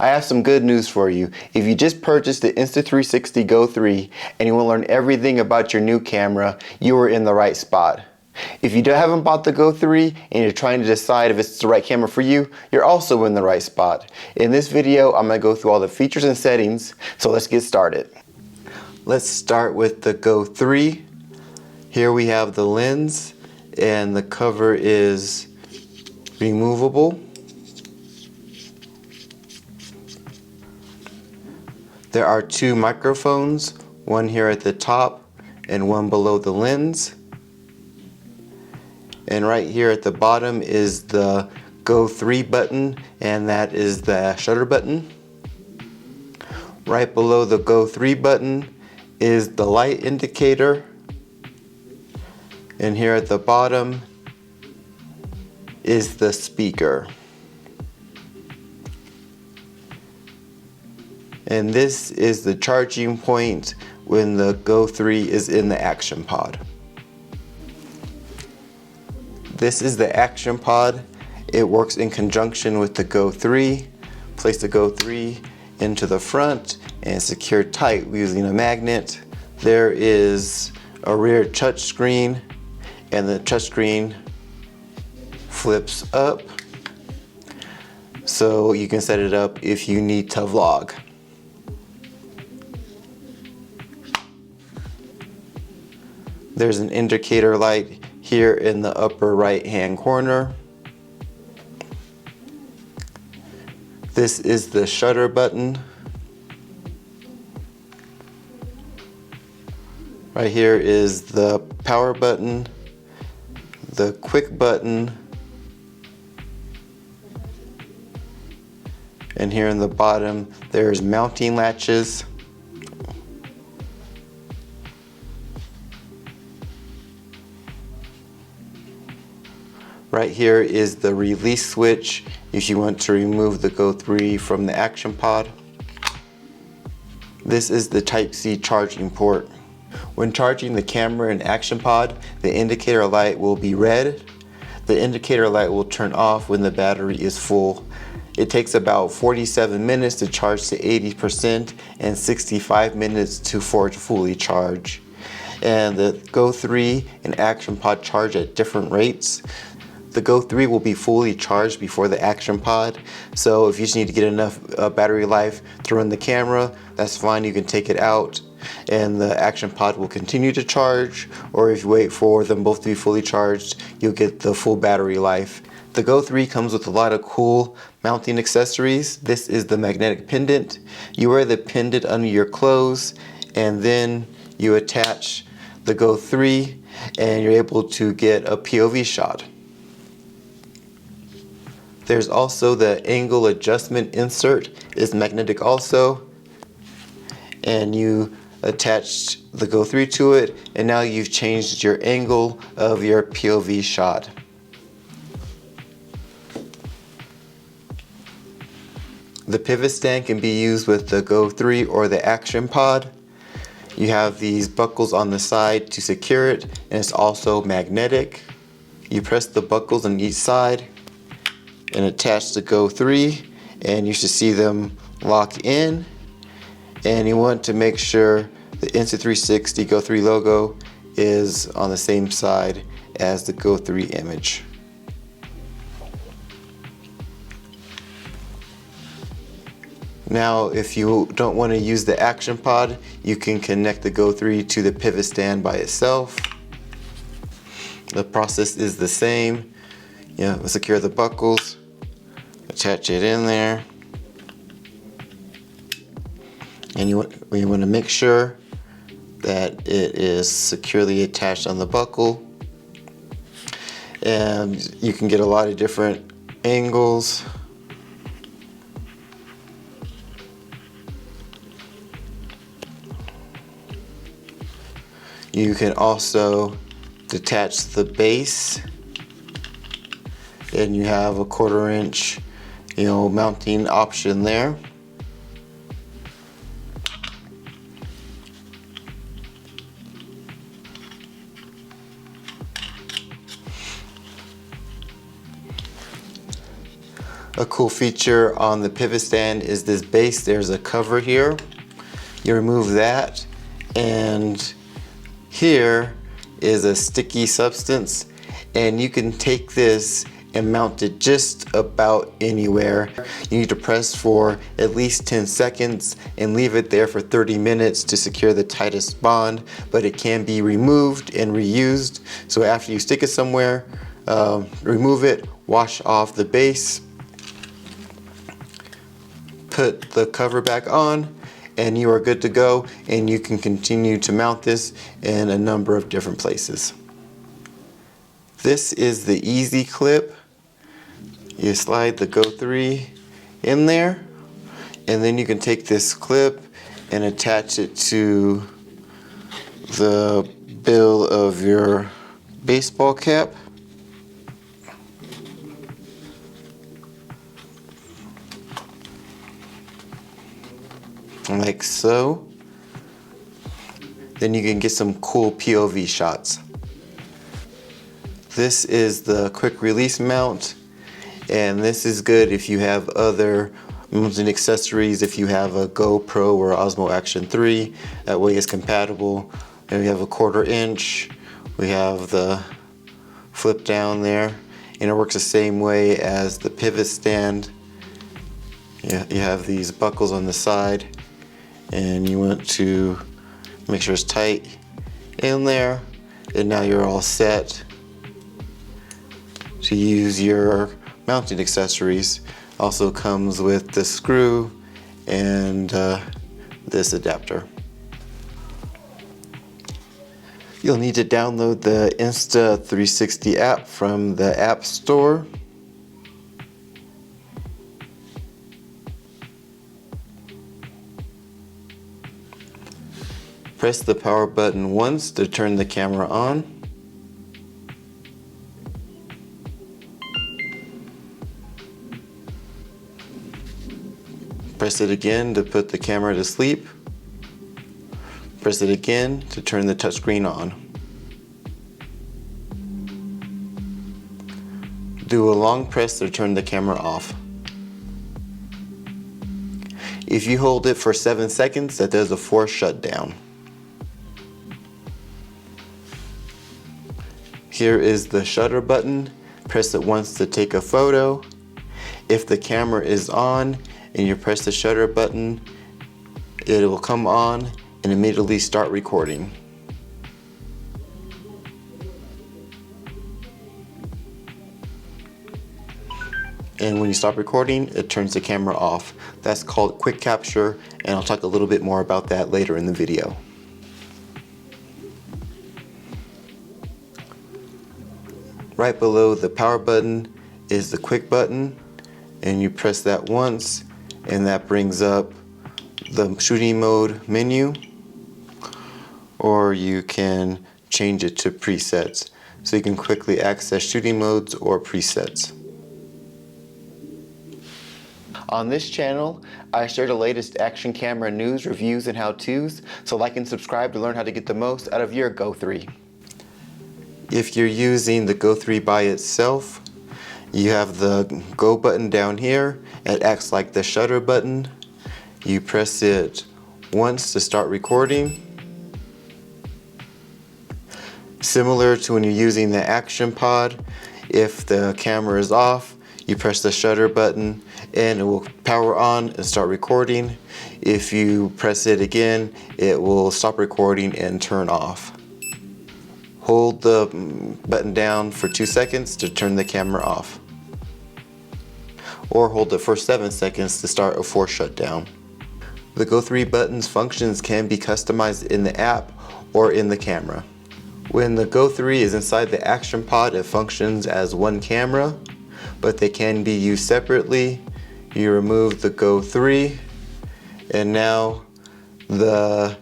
I have some good news for you. If you just purchased the Insta360 GO 3 and you want to learn everything about your new camera, you are in the right spot. If you haven't bought the GO 3 and you're trying to decide if it's the right camera for you, you're also in the right spot. In this video, I'm going to go through all the features and settings, so let's get started. Let's start with the GO 3. Here we have the lens and the cover is removable. There are two microphones, one here at the top and one below the lens. And right here at the bottom is the GO 3 button, and that is the shutter button. Right below the GO 3 button is the light indicator. And here at the bottom is the speaker. And this is the charging point when the GO 3 is in the action pod. This is the action pod. It works in conjunction with the GO 3. Place the GO 3 into the front and secure tight using a magnet. There is a rear touch screen, and the touch screen flips up so you can set it up if you need to vlog. There's an indicator light here in the upper right hand corner. This is the shutter button. Right here is the power button, the quick button, and here in the bottom there's mounting latches. Right here is the release switch if you want to remove the GO 3 from the action pod. This is the Type-C charging port. When charging the camera in action pod, the indicator light will be red. The indicator light will turn off when the battery is full. It takes about 47 minutes to charge to 80% and 65 minutes for it to fully charge. And the GO 3 and action pod charge at different rates. The GO 3 will be fully charged before the action pod, so if you just need to get enough battery life to run the camera, that's fine, you can take it out and the action pod will continue to charge, or if you wait for them both to be fully charged, you'll get the full battery life. The GO 3 comes with a lot of cool mounting accessories. This is the magnetic pendant. You wear the pendant under your clothes and then you attach the GO 3 and you're able to get a POV shot. There's also the angle adjustment insert. It's magnetic also, and you attach the GO 3 to it, and now you've changed your angle of your POV shot. The pivot stand can be used with the GO 3 or the action pod. You have these buckles on the side to secure it, and it's also magnetic. You press the buckles on each side and attach the GO 3, and you should see them lock in. And you want to make sure the Insta360 GO 3 logo is on the same side as the GO 3 image. Now if you don't want to use the action pod, you can connect the GO 3 to the pivot stand by itself. The process is the same. Secure the buckles, attach it in there, and you want to make sure that it is securely attached on the buckle. And you can get a lot of different angles. You can also detach the base, and you have a 1/4 inch mounting option there. A cool feature on the pivot stand is this base. There's a cover here. You remove that, and here is a sticky substance, and you can take this and mount it just about anywhere. You need to press for at least 10 seconds and leave it there for 30 minutes to secure the tightest bond, but it can be removed and reused. So after you stick it somewhere, remove it, wash off the base, put the cover back on, and you are good to go, and you can continue to mount this in a number of different places. This is the easy clip. You slide the Go 3 in there, and then you can take this clip and attach it to the bill of your baseball cap. Like so. Then you can get some cool POV shots. This is the quick release mount, and this is good if you have other mounting accessories. If you have a GoPro or Osmo Action 3, that way it's compatible. And we have a 1/4 inch. We have the flip down there, and it works the same way as the pivot stand. You have these buckles on the side, and you want to make sure it's tight in there, and now you're all set to use your mounting accessories. Also comes with the screw and this adapter. You'll need to download the Insta360 app from the App Store. Press the power button once to turn the camera on. Press it again to put the camera to sleep. Press it again to turn the touchscreen on. Do a long press to turn the camera off. If you hold it for 7 seconds, that does a force shutdown. Here is the shutter button. Press it once to take a photo. If the camera is on and you press the shutter button, it will come on and immediately start recording. And when you stop recording, it turns the camera off. That's called Quickcapture, and I'll talk a little bit more about that later in the video. Right below the power button is the quick button, and you press that once, and that brings up the shooting mode menu, or you can change it to presets, so you can quickly access shooting modes or presets. On this channel, I share the latest action camera news, reviews, and how-tos, so like and subscribe to learn how to get the most out of your Go 3. If you're using the Go 3 by itself, you have the Go button down here. It acts like the shutter button. You press it once to start recording. Similar to when you're using the Action Pod, if the camera is off, you press the shutter button and it will power on and start recording. If you press it again, it will stop recording and turn off. Hold the button down for 2 seconds to turn the camera off. Or hold it for 7 seconds to start a force shutdown. The Go 3 button's functions can be customized in the app or in the camera. When the Go 3 is inside the Action Pod, it functions as one camera, but they can be used separately. You remove the Go 3, and now the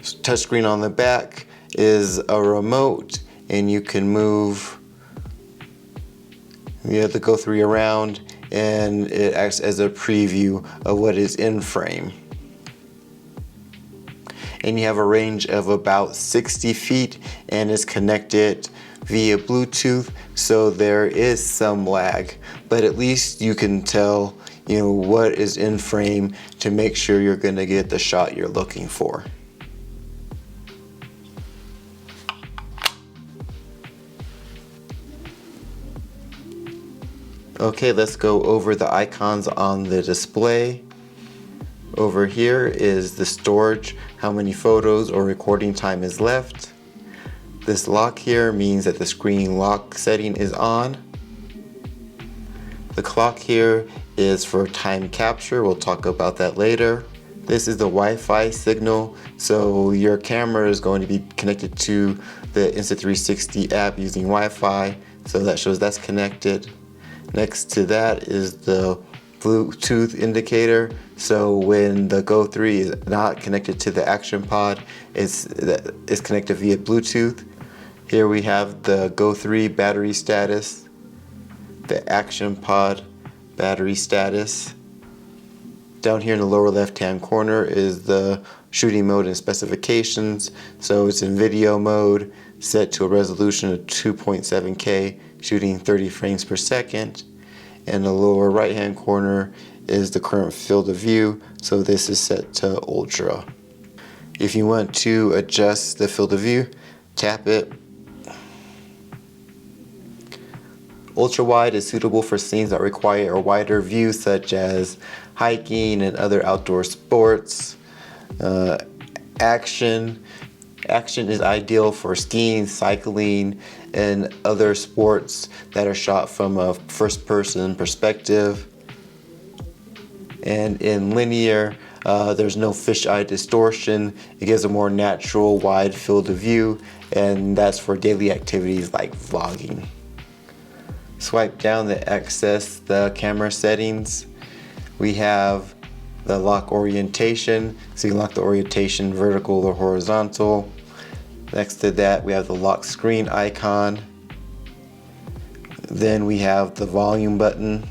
touchscreen on the back is a remote, and you can move the Go 3 around, and it acts as a preview of what is in frame. And you have a range of about 60 feet, and is connected via Bluetooth, so there is some lag, but at least you can tell, what is in frame to make sure you're gonna get the shot you're looking for. Okay, let's go over the icons on the display. Over here is the storage, how many photos or recording time is left. This lock here means that the screen lock setting is on. The clock here is for time capture. We'll talk about that later. This is the Wi-Fi signal, so your camera is going to be connected to the Insta360 app using Wi-Fi, so that shows that's connected. Next to that is the Bluetooth indicator, so when the Go 3 is not connected to the action pod, it's connected via Bluetooth. Here we have the Go 3 battery status, the action pod battery status. Down here in the lower left hand corner is the shooting mode and specifications, so it's in video mode, set to a resolution of 2.7K, shooting 30 frames per second. In the lower right hand corner is the current field of view, so this is set to ultra. If you want to adjust the field of view, tap it. Ultra wide is suitable for scenes that require a wider view, such as hiking and other outdoor sports. Action is ideal for skiing, cycling, and other sports that are shot from a first-person perspective. And in linear, there's no fisheye distortion. It gives a more natural, wide field of view, and that's for daily activities like vlogging. Swipe down to access the camera settings. We have the lock orientation, so you can lock the orientation vertical or horizontal. Next to that, we have the lock screen icon. Then we have the volume button.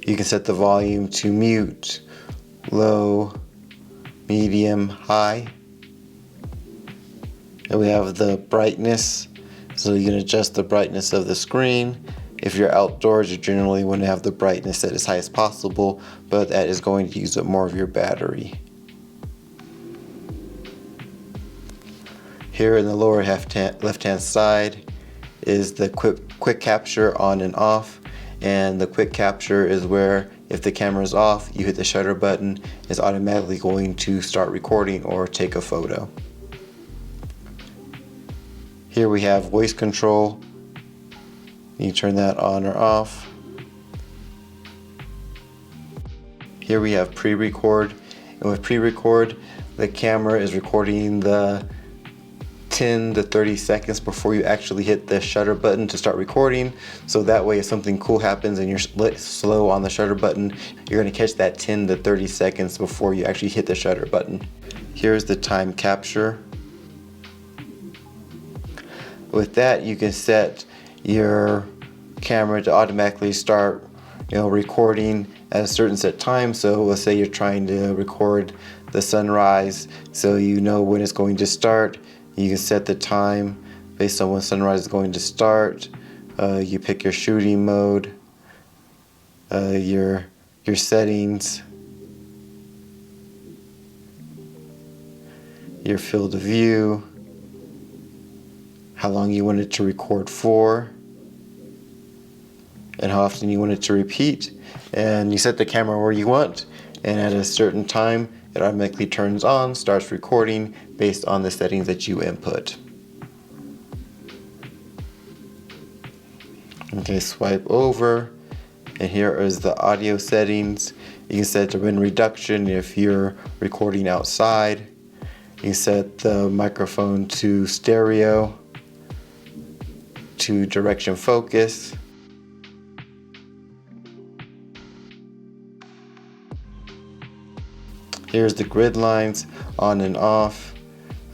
You can set the volume to mute, low, medium, high. And we have the brightness, so you can adjust the brightness of the screen. If you're outdoors, you generally want to have the brightness set as high as possible, but that is going to use up more of your battery. Here in the lower left-hand side is the quick capture on and off, and the quick capture is where if the camera is off, you hit the shutter button, it's automatically going to start recording or take a photo. Here we have voice control. You turn that on or off. Here we have pre-record, and with pre-record, the camera is recording the 10 to 30 seconds before you actually hit the shutter button to start recording, so that way if something cool happens and you're slow on the shutter button, you're going to catch that 10 to 30 seconds before you actually hit the shutter button. Here's the time capture. With that, you can set your camera to automatically start recording at a certain set time. So let's say you're trying to record the sunrise, so you know when it's going to start. You can set the time based on when sunrise is going to start. You pick your shooting mode, your settings, your field of view, how long you want it to record for, and how often you want it to repeat. And you set the camera where you want, and at a certain time it automatically turns on, starts recording based on the settings that you input. Okay, swipe over, and here is the audio settings. You can set the wind reduction if you're recording outside. You can set the microphone to stereo, to direction focus. Here's the grid lines on and off.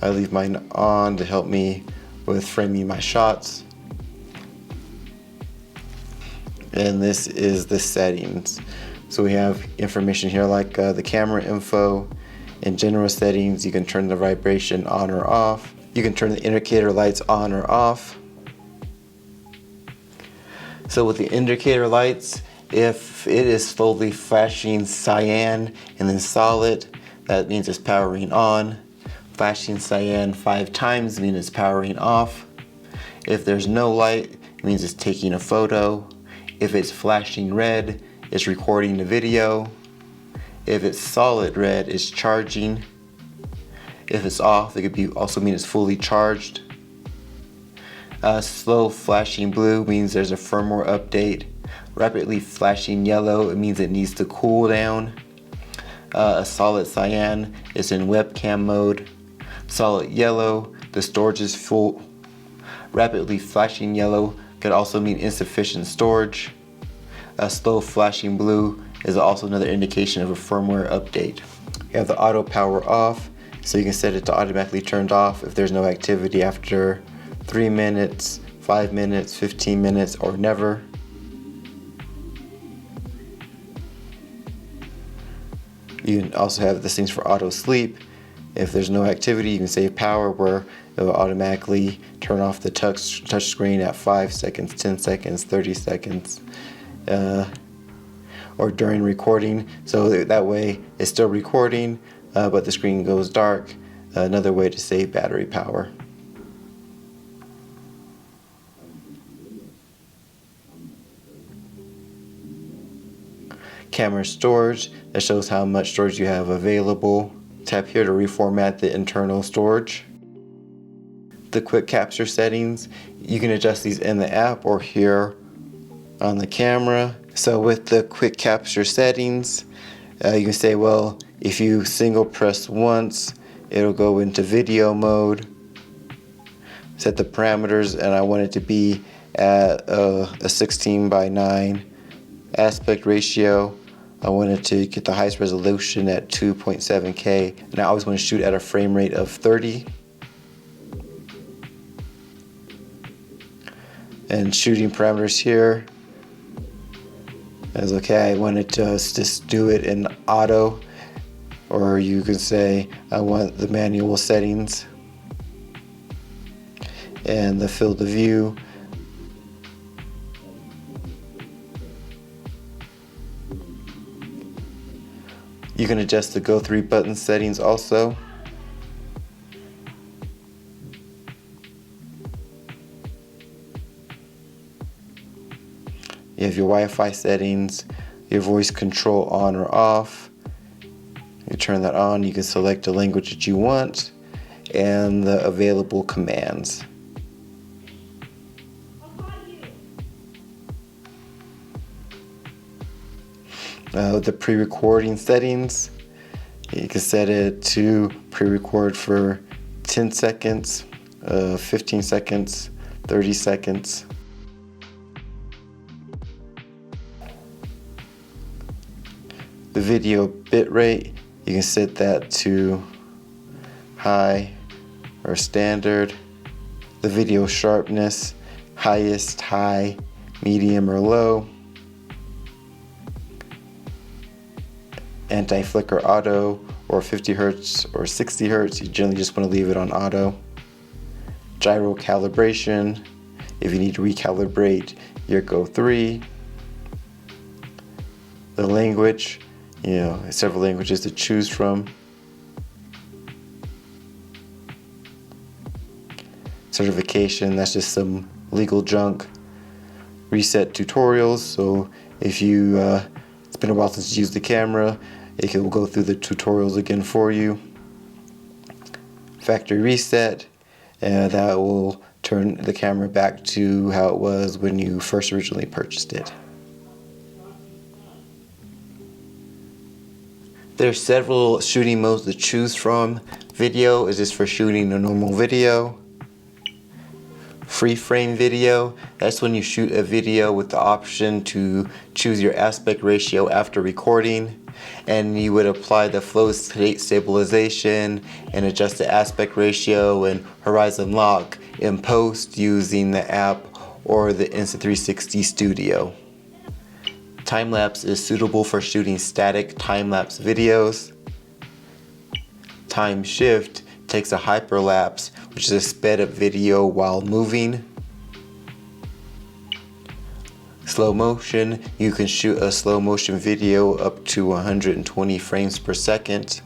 I leave mine on to help me with framing my shots. And this is the settings. So we have information here like the camera info. In general settings, you can turn the vibration on or off. You can turn the indicator lights on or off. So with the indicator lights, if it is slowly flashing cyan and then solid, that means it's powering on. Flashing cyan 5 times means it's powering off. If there's no light, it means it's taking a photo. If it's flashing red, it's recording the video. If it's solid red, it's charging. If it's off, it could also mean it's fully charged. Slow flashing blue means there's a firmware update. Rapidly flashing yellow, it means it needs to cool down. A solid cyan is in webcam mode. Solid yellow, the storage is full. Rapidly flashing yellow could also mean insufficient storage. A slow flashing blue is also another indication of a firmware update. You have the auto power off, so you can set it to automatically turned off if there's no activity after 3 minutes, 5 minutes, 15 minutes, or never. You can also have these things for auto sleep. If there's no activity, you can save power where it will automatically turn off the touch screen at 5 seconds, 10 seconds, 30 seconds, or during recording. So that way it's still recording, but the screen goes dark. Another way to save battery power. Camera storage, that shows how much storage you have available. Tap here to reformat the internal storage. The Quickcapture settings, you can adjust these in the app or here on the camera. So with the Quickcapture settings, you can say, well, if you single press once, it'll go into video mode. Set the parameters, and I want it to be at a 16:9 aspect ratio. I wanted to get the highest resolution at 2.7K, and I always want to shoot at a frame rate of 30. And shooting parameters here is okay. I wanted to just do it in auto, or you could say I want the manual settings. And the field of view, you can adjust the Go 3 button settings also. You have your Wi-Fi settings, your voice control on or off. You turn that on, you can select the language that you want and the available commands. The pre-recording settings, you can set it to pre-record for 10 seconds, 15 seconds, 30 seconds. The video bitrate, you can set that to high or standard. The video sharpness, highest, high, medium, or low. Anti-flicker auto, or 50 Hz or 60 Hz, you generally just want to leave it on auto. Gyro calibration, if you need to recalibrate your Go 3. The language, several languages to choose from. Certification, that's just some legal junk. Reset tutorials, so if you it's been a while since you used the camera, it will go through the tutorials again for you. Factory reset, and that will turn the camera back to how it was when you first originally purchased it. There's several shooting modes to choose from. Video is just for shooting a normal video. Free frame video, that's when you shoot a video with the option to choose your aspect ratio after recording, and you would apply the flow state stabilization and adjust the aspect ratio and horizon lock in post using the app or the Insta360 Studio. Time-lapse is suitable for shooting static time-lapse videos. Time shift takes a hyperlapse, which is a sped up video while moving. Slow motion, you can shoot a slow motion video up to 120 frames per second.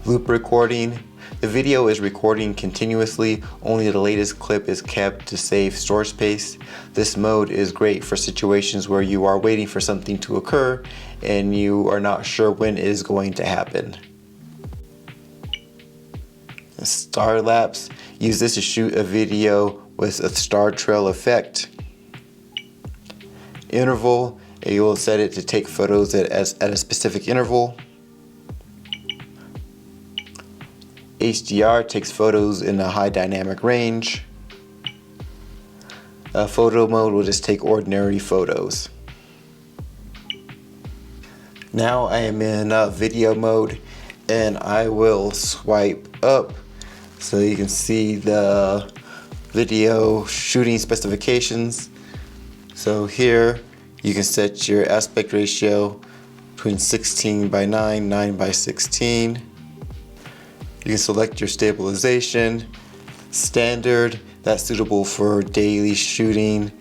Loop recording, the video is recording continuously, only the latest clip is kept to save storage space. This mode is great for situations where you are waiting for something to occur and you are not sure when it is going to happen. Star lapse, use this to shoot a video with a star trail effect. Interval, you will set it to take photos at a specific interval. HDR takes photos in a high dynamic range. Photo mode will just take ordinary photos. Now I am in video mode and I will swipe up so you can see the video shooting specifications. So here you can set your aspect ratio between 16:9, 9:16. You can select your stabilization, standard, that's suitable for daily shooting.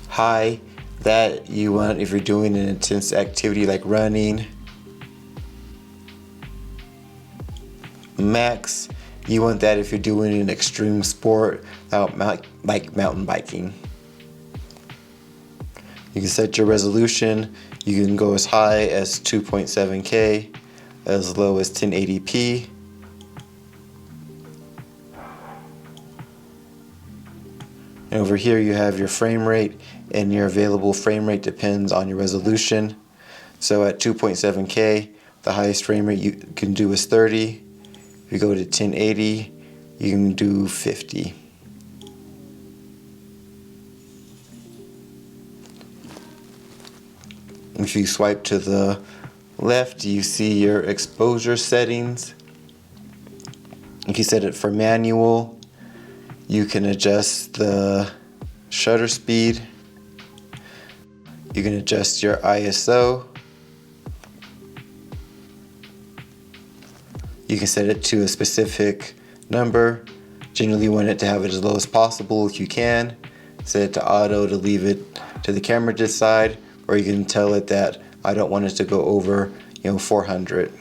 High, that you want if you're doing an intense activity like running. Max, you want that if you're doing an extreme sport like mountain biking. You can set your resolution. You can go as high as 2.7K, as low as 1080p. And over here you have your frame rate, and your available frame rate depends on your resolution. So at 2.7K, the highest frame rate you can do is 30. If you go to 1080, you can do 50. If you swipe to the left, you see your exposure settings. You can set it for manual. You can adjust the shutter speed. You can adjust your ISO. You can set it to a specific number. Generally you want it to have it as low as possible if you can. Set it to auto to leave it to the camera to decide, or you can tell it that I don't want it to go over 400.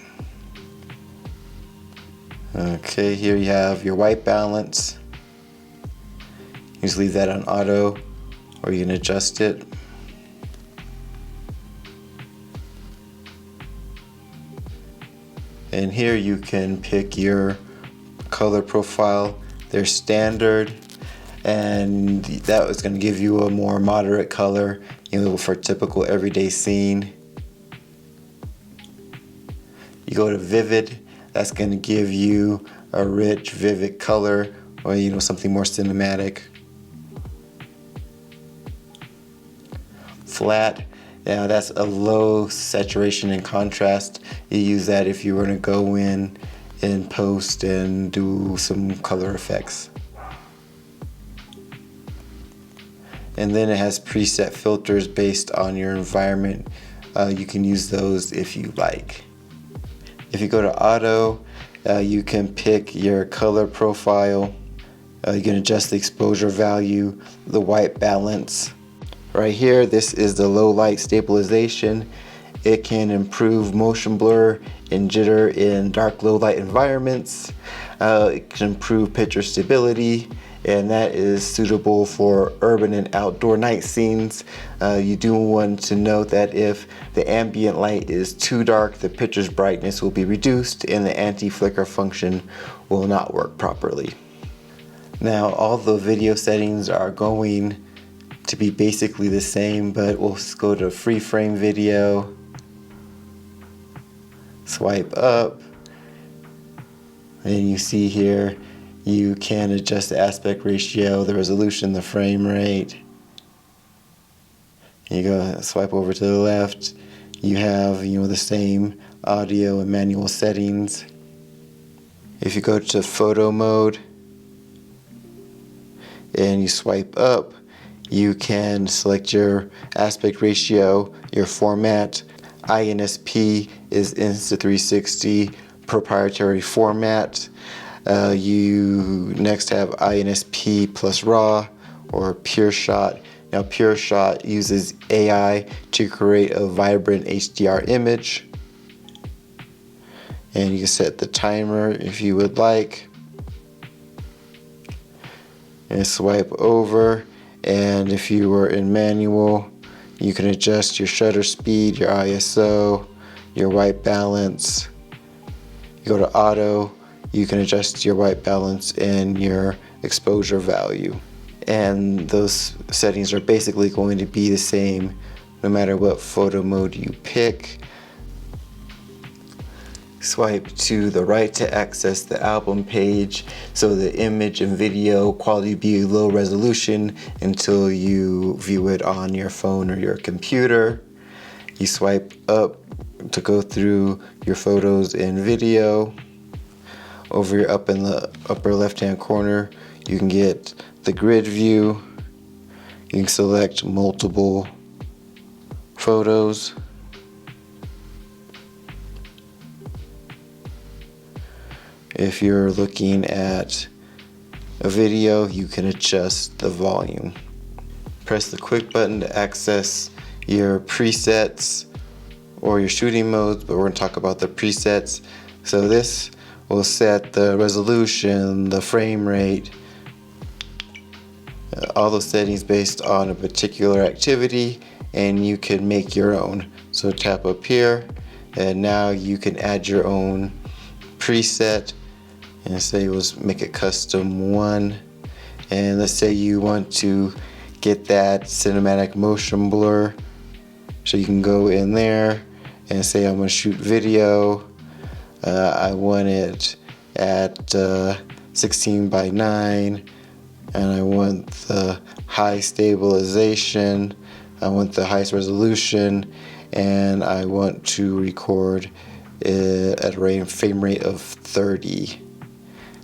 Okay, here you have your white balance. You just leave that on auto, or you can adjust it. And here you can pick your color profile. They're standard, and that is going to give you a more moderate color, for typical everyday scene. You go to vivid, that's going to give you a rich, vivid color, or something more cinematic. Flat, that's a low saturation and contrast. You use that if you were to go in and post and do some color effects. And then it has preset filters based on your environment. You can use those if you like. If you go to auto, you can pick your color profile. You can adjust the exposure value, the white balance. Right here, this is the low light stabilization. It can improve motion blur and jitter in dark low light environments. It can improve picture stability, and that is suitable for urban and outdoor night scenes. You do want to note that if the ambient light is too dark, the picture's brightness will be reduced and the anti-flicker function will not work properly. Now all the video settings are going to be basically the same, but we'll go to free frame video, swipe up, and you see here you can adjust the aspect ratio, the resolution, the frame rate. You go swipe over to the left, you have the same audio and manual settings. If you go to photo mode and you swipe up, you can select your aspect ratio, your format. INSP is Insta360 proprietary format. You next have INSP plus RAW or Pure Shot. Now Pure Shot uses AI to create a vibrant HDR image. And you can set the timer if you would like. And swipe over. And if you were in manual, you can adjust your shutter speed, your ISO, your white balance. You go to auto, you can adjust your white balance and your exposure value. And those settings are basically going to be the same no matter what photo mode you pick. Swipe to the right to access the album page, so the image and video quality be low resolution until you view it on your phone or your computer. You swipe up to go through your photos and video. Over here up in the upper left hand corner, you can get the grid view. You can select multiple photos. If you're looking at a video, you can adjust the volume. Press the quick button to access your presets or your shooting modes, but we're going to talk about the presets. So this will set the resolution, the frame rate, all those settings based on a particular activity, and you can make your own. So tap up here, and now you can add your own preset. And say let's make it custom 1, and let's say you want to get that cinematic motion blur, so you can go in there and say I'm going to shoot video. I want it at 16:9, and I want the high stabilization, I want the highest resolution, and I want to record it at a frame rate of 30.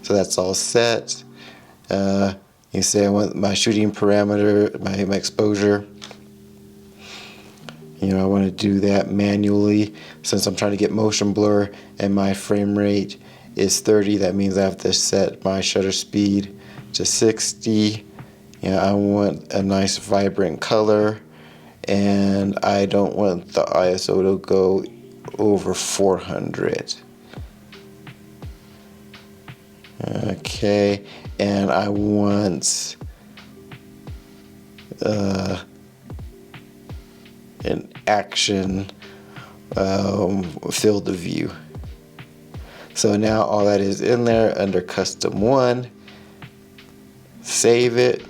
So that's all set. You say I want my shooting parameter, my exposure. I want to do that manually. Since I'm trying to get motion blur and my frame rate is 30, that means I have to set my shutter speed to 60. I want a nice vibrant color, and I don't want the ISO to go over 400. Okay, and I want an action field of view. So now all that is in there under custom 1. Save it.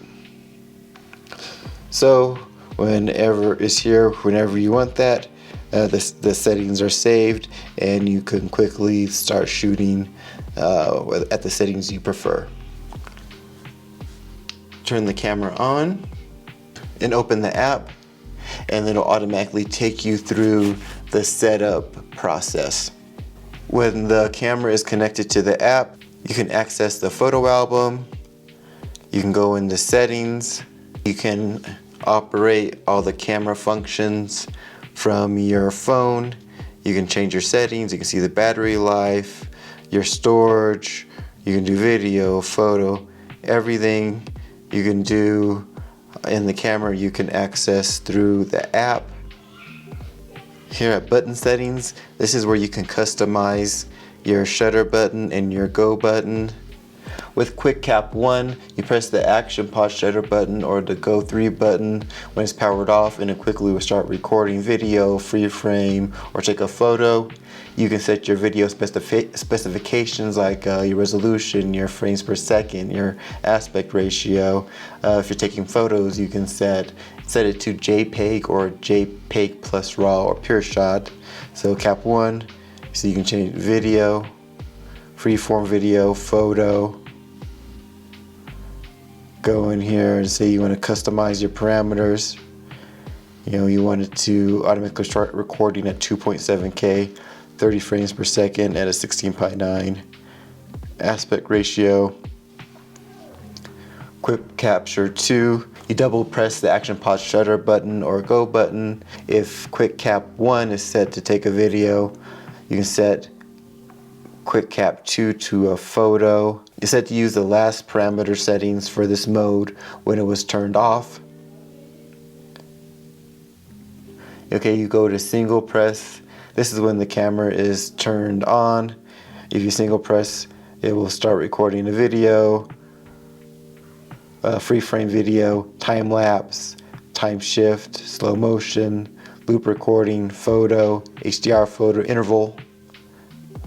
So whenever it's here, whenever you want that, the settings are saved, and you can quickly start shooting at the settings you prefer. Turn the camera on and open the app, and it'll automatically take you through the setup process. When the camera is connected to the app, you can access the photo album, you can go into settings, you can operate all the camera functions from your phone, you can change your settings, you can see the battery life, your storage, you can do video, photo, everything you can do in the camera you can access through the app. Here at button settings, this is where you can customize your shutter button and your go button. With Quick 1, you press the action pause shutter button or the go 3 button when it's powered off, and it quickly will start recording video, free frame, or take a photo. You can set your video specifications like your resolution, your frames per second, your aspect ratio. If you're taking photos, you can set it to JPEG or JPEG plus RAW or Pure Shot. So Cap 1, so you can change video, freeform video, photo. Go in here and say you want to customize your parameters. You want it to automatically start recording at 2.7K, 30 frames per second at a 16:9 aspect ratio. Quickcapture 2, You double press the action pod shutter button or go button. If quick cap 1 is set to take a video, you can set quick cap 2 to a photo. You're set to use the last parameter settings for this mode when it was turned off. Okay, you go to single press. This is when the camera is turned on. If you single press, it will start recording a video, free frame video, time lapse, time shift, slow motion, loop recording, photo, HDR photo, interval,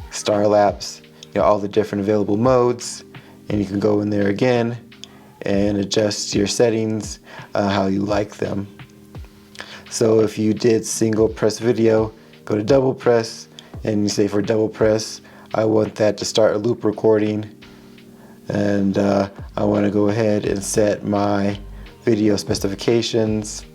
star lapse, all the different available modes. And you can go in there again and adjust your settings how you like them. So if you did single press video, go to double press, and you say for double press, I want that to start a loop recording, and I want to go ahead and set my video specifications,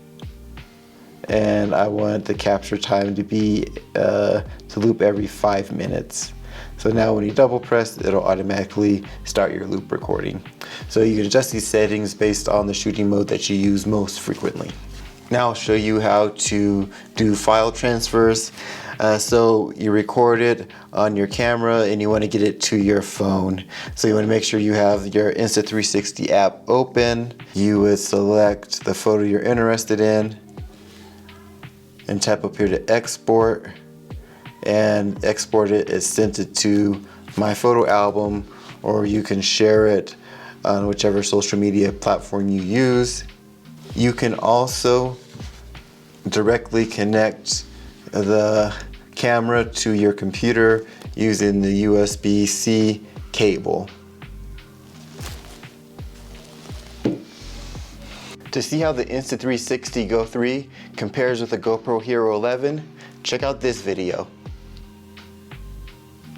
and I want the capture time to be to loop every 5 minutes. So now when you double press, it'll automatically start your loop recording. So you can adjust these settings based on the shooting mode that you use most frequently. Now I'll show you how to do file transfers. So you record it on your camera and you want to get it to your phone. So you want to make sure you have your Insta360 app open. You would select the photo you're interested in and tap up here to export, and export it is sent it to my photo album, or you can share it on whichever social media platform you use. You can also directly connect the camera to your computer using the USB-C cable. To see how the Insta360 GO 3 compares with the GoPro Hero 11, check out this video.